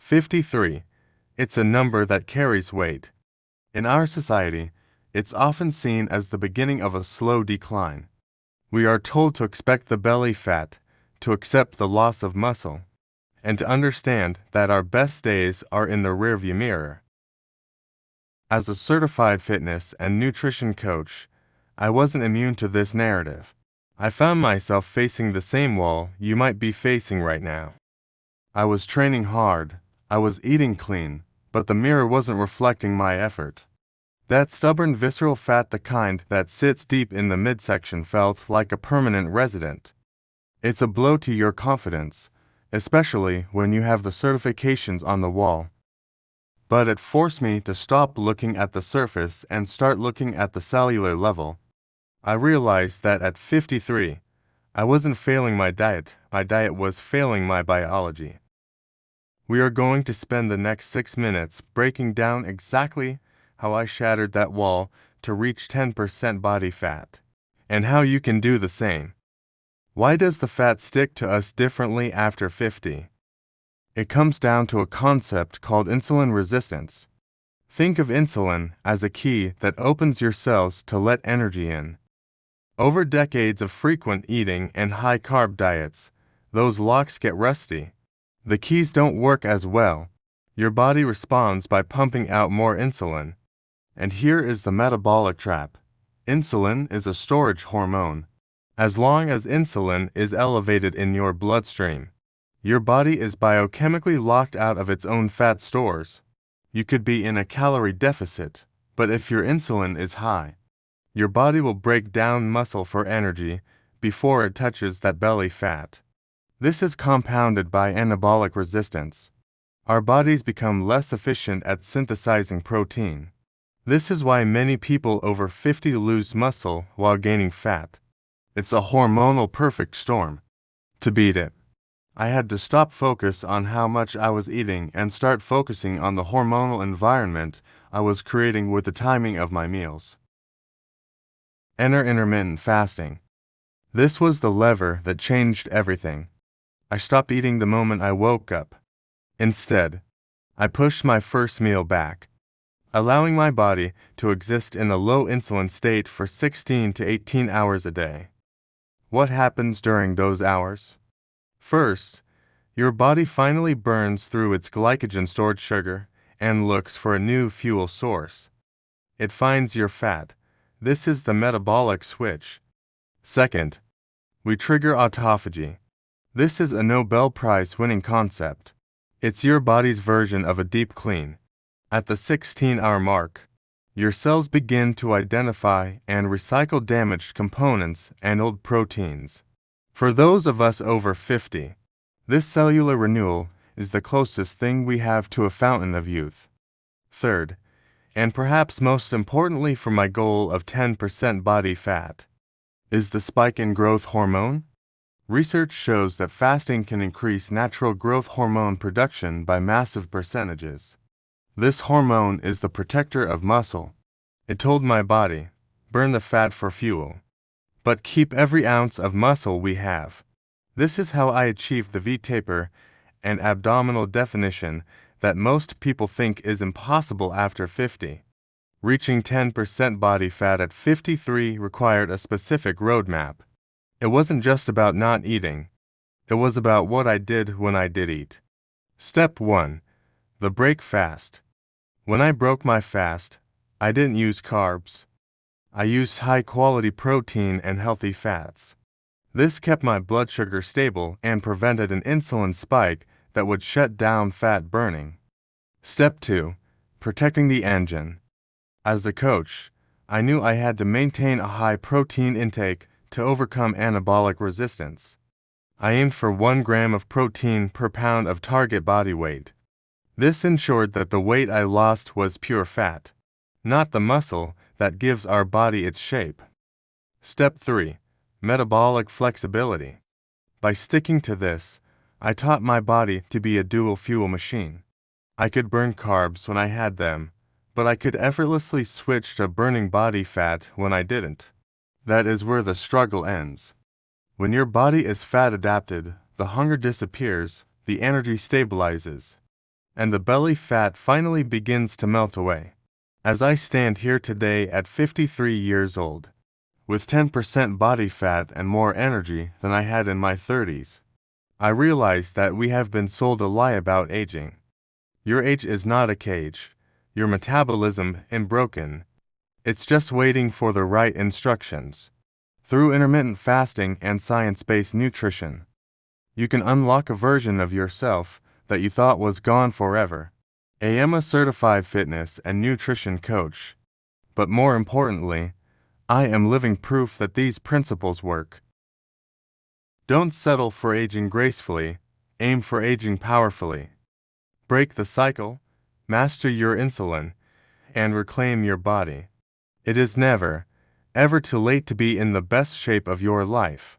53. It's a number that carries weight. In our society, it's often seen as the beginning of a slow decline. We are told to expect the belly fat, to accept the loss of muscle, and to understand that our best days are in the rearview mirror. As a certified fitness and nutrition coach, I wasn't immune to this narrative. I found myself facing the same wall you might be facing right now. I was training hard, I was eating clean, but the mirror wasn't reflecting my effort. That stubborn visceral fat, the kind that sits deep in the midsection, felt like a permanent resident. It's a blow to your confidence, especially when you have the certifications on the wall. But it forced me to stop looking at the surface and start looking at the cellular level. I realized that at 53, I wasn't failing my diet was failing my biology. We are going to spend the next 6 minutes breaking down exactly how I shattered that wall to reach 10% body fat, and how you can do the same. Why does the fat stick to us differently after 50? It comes down to a concept called insulin resistance. Think of insulin as a key that opens your cells to let energy in. Over decades of frequent eating and high-carb diets, those locks get rusty. The keys don't work as well. Your body responds by pumping out more insulin. And here is the metabolic trap. Insulin is a storage hormone. As long as insulin is elevated in your bloodstream, your body is biochemically locked out of its own fat stores. You could be in a calorie deficit, but if your insulin is high, your body will break down muscle for energy before it touches that belly fat. This is compounded by anabolic resistance. Our bodies become less efficient at synthesizing protein. This is why many people over 50 lose muscle while gaining fat. It's a hormonal perfect storm. To beat it, I had to stop focus on how much I was eating and start focusing on the hormonal environment I was creating with the timing of my meals. Enter intermittent fasting. This was the lever that changed everything. I stopped eating the moment I woke up. Instead, I pushed my first meal back, allowing my body to exist in a low insulin state for 16 to 18 hours a day. What happens during those hours? First, your body finally burns through its glycogen-stored sugar and looks for a new fuel source. It finds your fat. This is the metabolic switch. Second, we trigger autophagy. This is a Nobel Prize-winning concept. It's your body's version of a deep clean. At the 16-hour mark, your cells begin to identify and recycle damaged components and old proteins. For those of us over 50, this cellular renewal is the closest thing we have to a fountain of youth. Third, and perhaps most importantly for my goal of 10% body fat, is the spike in growth hormone. Research shows that fasting can increase natural growth hormone production by massive percentages. This hormone is the protector of muscle. It told my body, burn the fat for fuel, but keep every ounce of muscle we have. This is how I achieved the V-taper and abdominal definition that most people think is impossible after 50. Reaching 10% body fat at 53 required a specific roadmap. It wasn't just about not eating. It was about what I did when I did eat. Step 1. The break fast. When I broke my fast, I didn't use carbs. I used high-quality protein and healthy fats. This kept my blood sugar stable and prevented an insulin spike that would shut down fat burning. Step 2. Protecting the engine. As a coach, I knew I had to maintain a high protein intake to overcome anabolic resistance. I aimed for 1 gram of protein per pound of target body weight. This ensured that the weight I lost was pure fat, not the muscle that gives our body its shape. Step 3. Metabolic flexibility. By sticking to this, I taught my body to be a dual fuel machine. I could burn carbs when I had them, but I could effortlessly switch to burning body fat when I didn't. That is where the struggle ends. When your body is fat adapted, the hunger disappears, the energy stabilizes. and the belly fat finally begins to melt away. As I stand here today at 53 years old, with 10% body fat and more energy than I had in my 30s, I realize that we have been sold a lie about aging. Your age is not a cage. Your metabolism is broken. It's just waiting for the right instructions. Through intermittent fasting and science-based nutrition, you can unlock a version of yourself that you thought was gone forever. I am a certified fitness and nutrition coach, but more importantly, I am living proof that these principles work. Don't settle for aging gracefully, aim for aging powerfully. Break the cycle, master your insulin, and reclaim your body. It is never, ever too late to be in the best shape of your life.